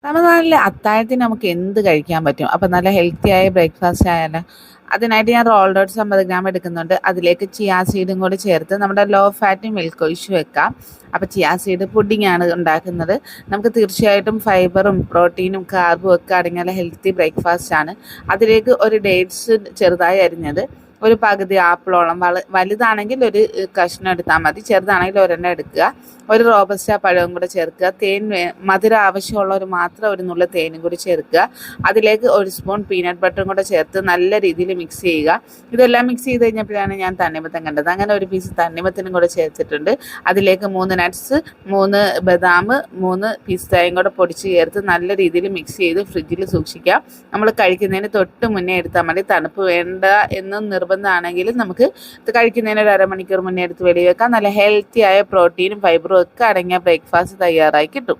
റമദാനിലെ അത്താഴത്തിന് നമുക്ക് എന്ത് കഴിക്കാൻ പറ്റും? അപ്പം നല്ല ഹെൽത്തിയായ ബ്രേക്ക്ഫാസ്റ്റ് ആയാലോ? അതിനായിട്ട് ഞാൻ റോൾഡ് ഓട്സ് 50 ഗ്രാം എടുക്കുന്നുണ്ട്. അതിലേക്ക് ചിയാ സീഡും കൂടി ചേർത്ത് നമ്മുടെ ലോ ഫാറ്റ് മിൽക്ക് ഒഴിച്ച് വെക്കാം. അപ്പോൾ ചിയാ സീഡ് പുഡിങ്ങാണ് ഉണ്ടാക്കുന്നത്. നമുക്ക് തീർച്ചയായിട്ടും ഫൈബറും പ്രോട്ടീനും കാർബും ഒക്കെ അടങ്ങിയ ഹെൽത്തി ബ്രേക്ക്ഫാസ്റ്റ് ആണ്. അതിലേക്ക് ഒരു ഡേറ്റ്സ് ചെറുതായി അരിഞ്ഞത്, ഒരു പകുതി ആപ്പിളോളം, വലുതാണെങ്കിൽ ഒരു കഷ്ണം എടുത്താൽ മതി, ചെറുതാണെങ്കിൽ ഒരെണ്ണം എടുക്കുക. ഒരു റോബസ്റ്റ പഴവും കൂടെ ചേർക്കുക. മധുരം ആവശ്യമുള്ളവർ മാത്രം ഒരു നുള്ള തേനും കൂടി ചേർക്കുക. അതിലേക്ക് ഒരു സ്പൂൺ പീനട്ട് ബട്ടറും കൂടെ ചേർത്ത് നല്ല രീതിയിൽ മിക്സ് ചെയ്യുക. ഇതെല്ലാം മിക്സ് ചെയ്ത് കഴിഞ്ഞപ്പോഴാണ് ഞാൻ തണ്ണിമത്തൻ കണ്ടത്. അങ്ങനെ ഒരു പീസ് തണ്ണിമത്തനും കൂടെ ചേർത്തിട്ടുണ്ട്. അതിലേക്ക് 3 നട്ട്സ്, 3 ബദാം, 3 പിസ്തയും കൂടെ പൊടിച്ച് ചേർത്ത് നല്ല രീതിയിൽ മിക്സ് ചെയ്ത് ഫ്രിഡ്ജിൽ സൂക്ഷിക്കാം. നമ്മൾ കഴിക്കുന്നതിന് തൊട്ട് മുന്നേ എടുത്താൽ മതി. തണുപ്പ് വേണ്ട എന്ന് നിർബന്ധമാണെങ്കിലും നമുക്ക് കഴിക്കുന്നതിന് ഒരു അരമണിക്കൂർ മുന്നേ എടുത്ത് വെളി വെക്കാം. നല്ല ഹെൽത്തിയായ പ്രോട്ടീനും ഫൈബറും ഒക്കെ അടങ്ങിയ ബ്രേക്ക്ഫാസ്റ്റ് തയ്യാറായി കിട്ടും.